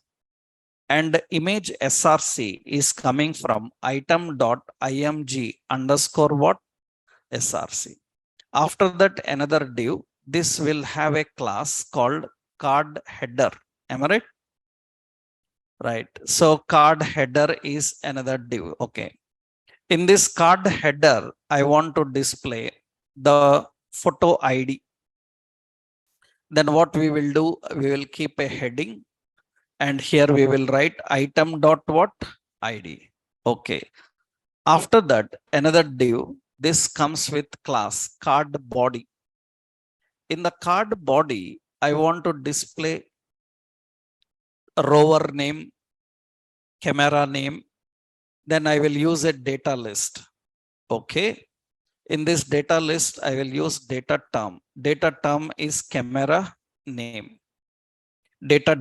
S1: And image src is coming from item.img underscore what? Src. After that, another div. This will have a class called card header. Am I right? Right. So card header is another div. Okay. In this card header, I want to display the photo ID. Then what we will do, we will keep a heading and here we will write item dot what? ID. Okay. After that, another div. This comes with class card body. In the card body, I want to display rower name, camera name. Then I will use a data list. Okay. In this data list, I will use data term. Data term is camera name. Data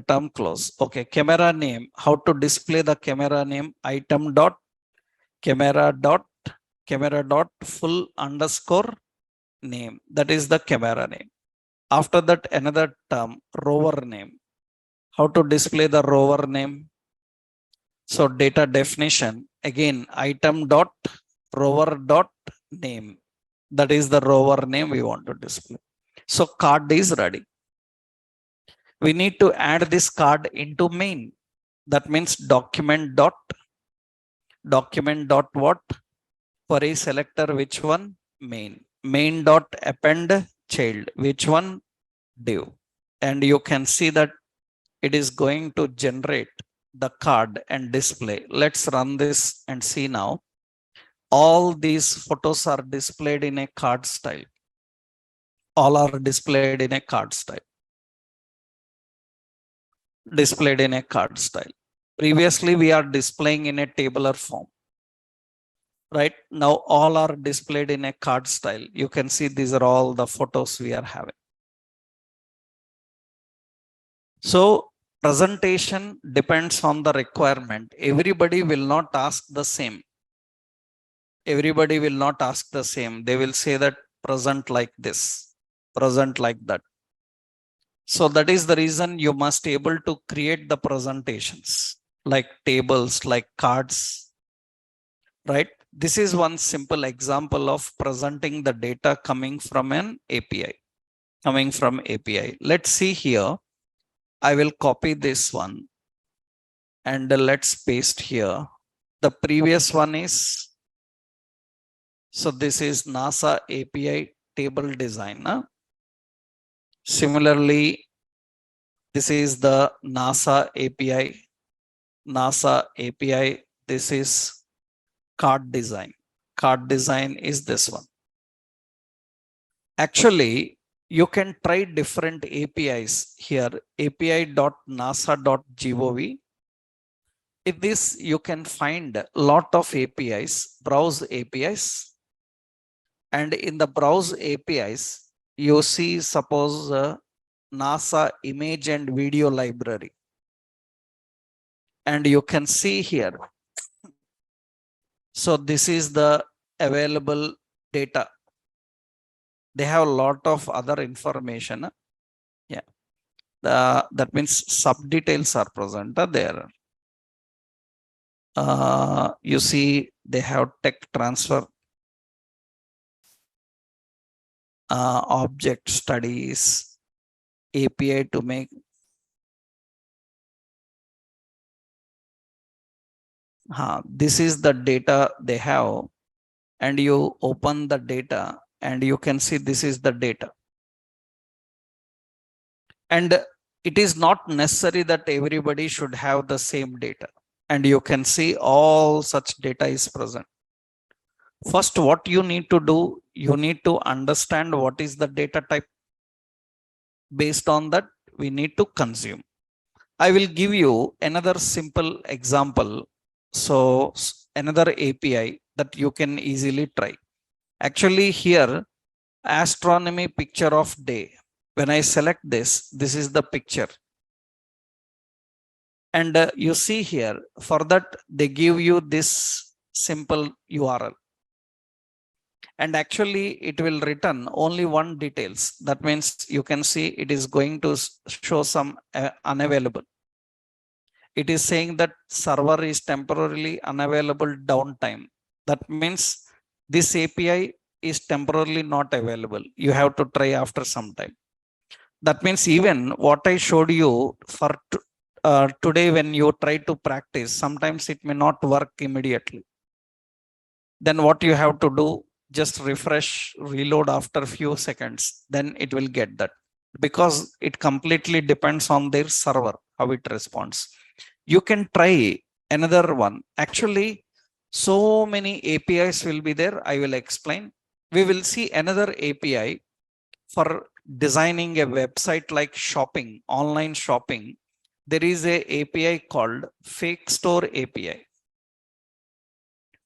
S1: term close. Okay. Camera name. How to display the camera name? Item dot camera dot full underscore name. That is the camera name. After that, another term, rower name. How to display the rower name? So data definition, again, item dot rower dot name. That is the rower name we want to display. So card is ready. We need to add this card into main. That means document dot what? Query selector, which one? Main. Main dot append child, which one? Div. And you can see that it is going to generate the card and display. Let's run this and see now. All these photos are displayed in a card style. All are displayed in a card style. Displayed in a card style. Previously, we are displaying in a tabular form. Right now, all are displayed in a card style. You can see these are all the photos we are having. So presentation depends on the requirement. Everybody will not ask the same. Everybody will not ask the same. They will say that present like this, present like that. So that is the reason you must be able to create the presentations like tables, like cards, right? This is one simple example of presenting the data coming from an API, Let's see here. I will copy this one and let's paste here. The previous one is So this is NASA API table design. Similarly, this is the NASA API. NASA API. This is card design. Card design is this one. Actually, you can try different APIs here. api.nasa.gov. In this, you can find a lot of APIs, browse APIs. And in the browse APIs, you see, suppose NASA image and video library. And you can see here. So this is the available data. They have a lot of other information. Yeah. That means sub details are present there. You see, they have tech transfer, object studies, API to make. This is the data they have, and you open the data and you can see this is the data. And it is not necessary that everybody should have the same data. And you can see all such data is present. First, what you need to do, you need to understand what is the data type. Based on that, we need to consume. I will give you another simple example. So another API that you can easily try. Actually here, astronomy picture of day. When I select this, this is the picture. And you see here, for that they give you this simple URL. And actually it will return only one details. That means you can see it is going to show some unavailable. It is saying that server is temporarily unavailable downtime. That means this API is temporarily not available. You have to try after some time. That means even what I showed you for today, when you try to practice, sometimes it may not work immediately. Then what you have to do, just refresh, reload after few seconds, then it will get that. Because it completely depends on their server, how it responds. You can try another one. Actually, so many APIs will be there. I will explain. We will see another API for designing a website like shopping, online shopping. There is a API called Fake Store API.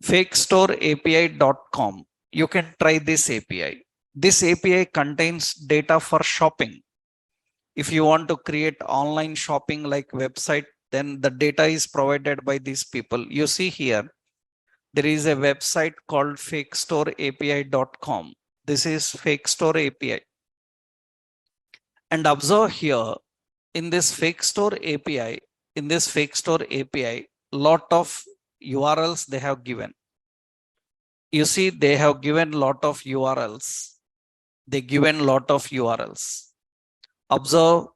S1: FakeStoreAPI.com. You can try this API. This API contains data for shopping. If you want to create online shopping like website, then the data is provided by these people. You see here, there is a website called FakeStoreAPI.com. This is Fake Store API. And observe here, in this Fake Store API, lot of URLs they have given. You see, they have given lot of URLs. Observe,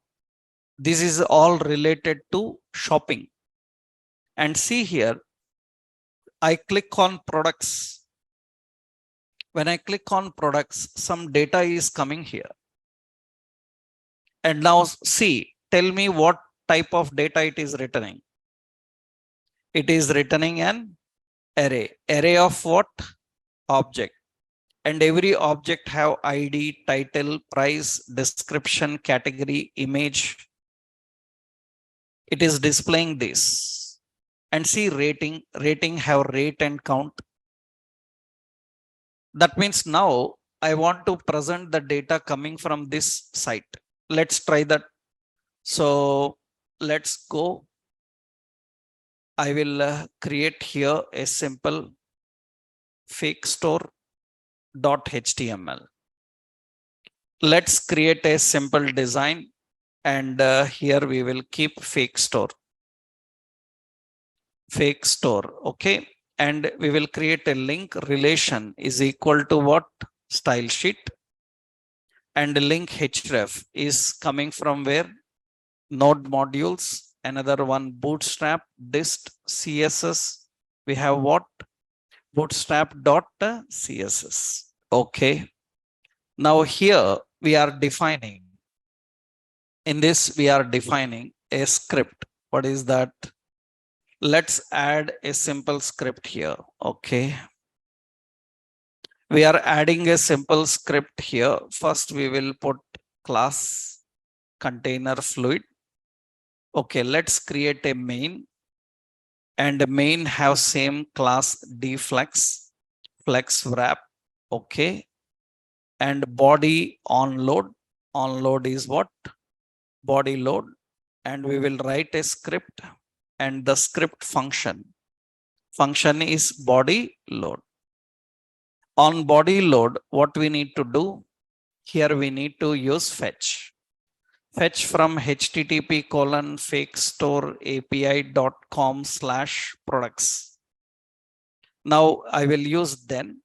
S1: this is all related to shopping. And see here, I click on products. When I click on products, some data is coming here. And now see, tell me what type of data it is returning. It is returning an array. Array of what? Object. And every object have ID, title, price, description, category, image. It is displaying this. And see rating. Rating have rate and count. That means now I want to present the data coming from this site. Let's try that. So let's go. I will create here a simple fake store.html. Let's create a simple design, and here we will keep fake store. Okay. And we will create a link. Relation is equal to what? Style sheet. And link href is coming from where? Node modules. Another one, bootstrap, dist, CSS. We have what? bootstrap.css. Okay. Now here we are defining, in this we are defining a script. What is that? Let's add a simple script here. Okay. We are adding a simple script here. First we will put class container fluid. Okay, let's create a main, and main have same class deflex, flex wrap. Okay, and body on load. On load is what? Body load. And we will write a script, and the script function is body load. On body load, what we need to do? Here we need to use fetch. Fetch from http:/fakestore_api.com/products. Now I will use then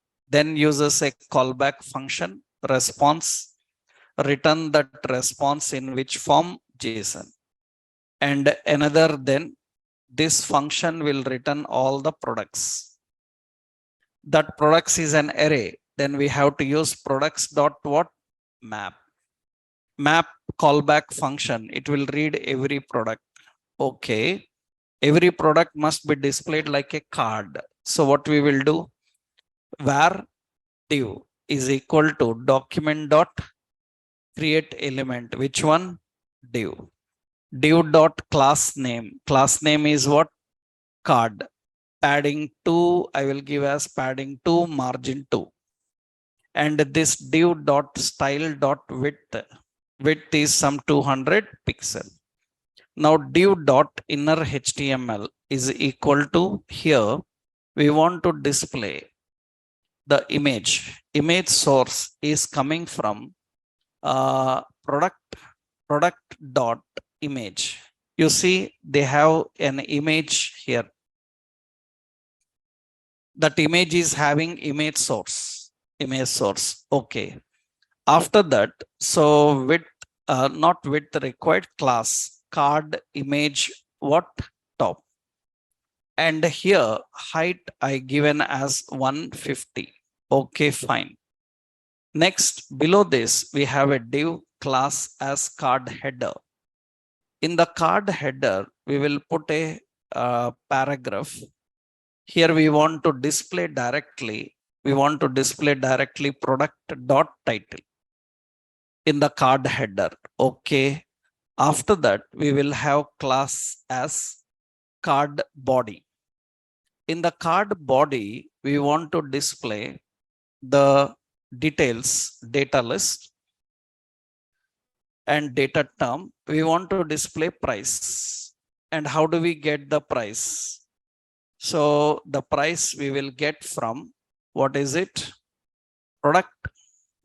S1: uses a callback function response, return that response in which form? JSON. And another then, this function will return all the products. That products is an array. Then we have to use products dot what? Map. Map callback function. It will read every product. Okay. Every product must be displayed like a card. So what we will do? Var div is equal to document dot create element. Which one? Div. Div dot class name. Class name is what? Card. Padding 2, I will give as padding 2, margin 2. And this div dot style dot width. Width is some 200 pixel. Now div dot inner HTML is equal to, here we want to display the image. Image source is coming from product dot image. You see they have an image here. That image is having image source. Okay. After that, so with not with the required class, card image what? Top. And here height I given as 150. Okay, fine. Next, below this we have a div class as card header. In the card header we will put a paragraph. Here we want to display directly. We want to display directly product dot title in the card header. Okay. After that, we will have class as card body. In the card body, we want to display the details, data list and data term. We want to display price. And how do we get the price? So the price we will get from, what is it? Product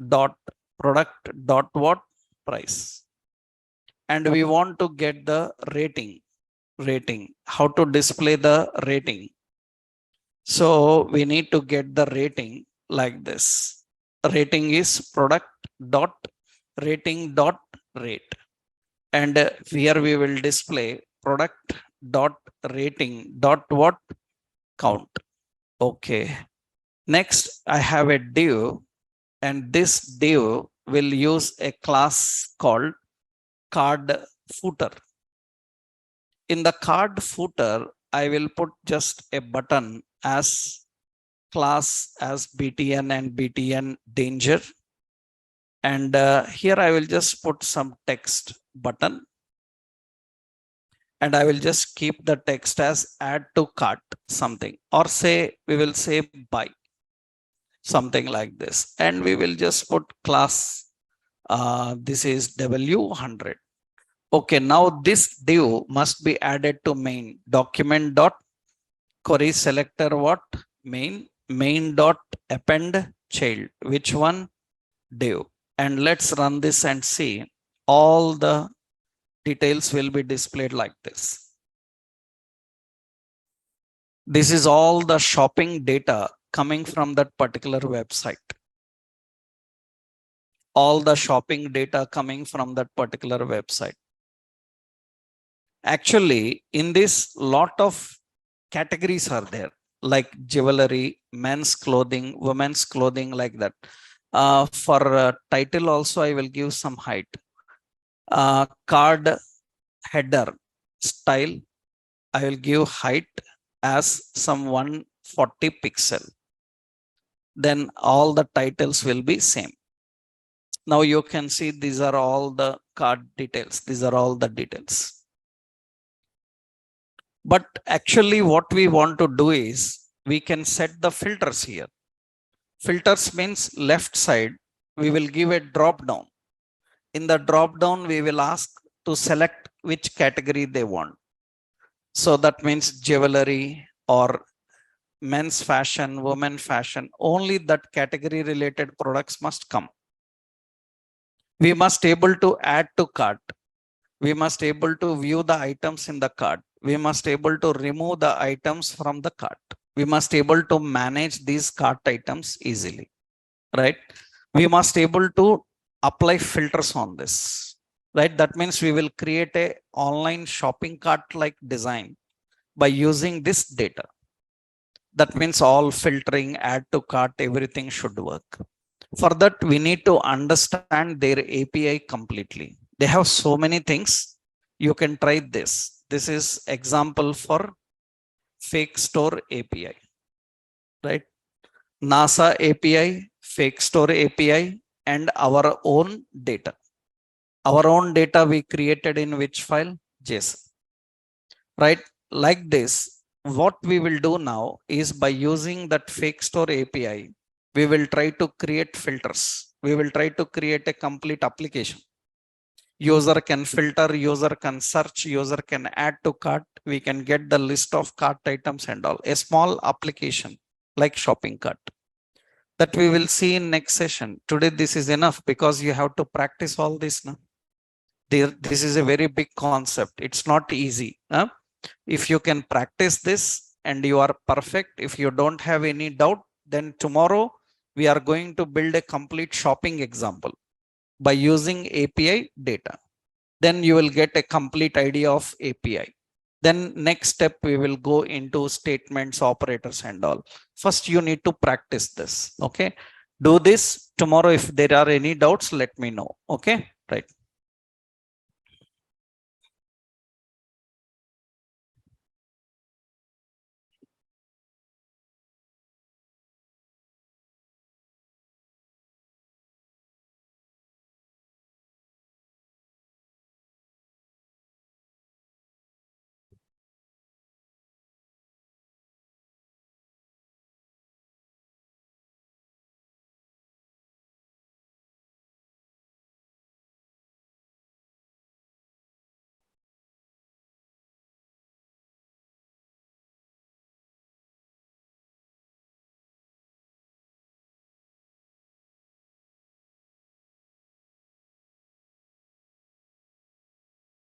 S1: dot what? Price. And we want to get the rating. How to display the rating? So we need to get the rating like this. Rating is product dot rating dot rate. And here we will display product dot rating dot what? Count. Okay. Next, I have a div, and this div will use a class called card footer. In the card footer, I will put just a button as class as BTN and BTN danger. And here I will just put some text button. And I will just keep the text as add to cart something, or say we will say buy, something like this. And we will just put class, this is W100. Okay, now this div must be added to main. Document dot query selector what? Main dot append child. Which one? Div. And let's run this and see. All the details will be displayed like this. This is all the shopping data coming from that particular website. All the shopping data coming from that particular website. Actually, in this, lot of categories are there. like jewelry, men's clothing, women's clothing, like that. For title also, I will give some height. Card header style, I will give height as some 140 pixel. Then all the titles will be same. Now you can see these are all the card details. These are all the details. But actually what we want to do is we can set the filters here. Filters means left side, we will give a drop down. In the drop down, we will ask to select which category they want. So that means jewelry or men's fashion, women fashion, only that category related products must come. We must able to add to cart. We must able to view the items in the cart. We must able to remove the items from the cart. We must able to manage these cart items easily, right? We must able to apply filters on this, right? That means we will create a online shopping cart like design by using this data. That means all filtering, add to cart, everything should work. For that, we need to understand their API completely. They have so many things. You can try this. This is example for fake store API, right? NASA API, fake store API, and our own data. Our own data we created in which file? JSON, right? Like this, what we will do now is by using that fake store API, we will try to create filters. We will try to create a complete application. User can filter, user can search, user can add to cart. We can get the list of cart items and all. A small application like shopping cart that we will see in next session. Today, this is enough because you have to practice all this now. This is a very big concept. It's not easy. Huh? If you can practice this and you are perfect, if you don't have any doubt, then tomorrow we are going to build a complete shopping example by using API data. Then you will get a complete idea of API. Then next step, we will go into statements, operators and all. First, you need to practice this. Okay. Do this tomorrow. If there are any doubts, let me know. Okay. Right.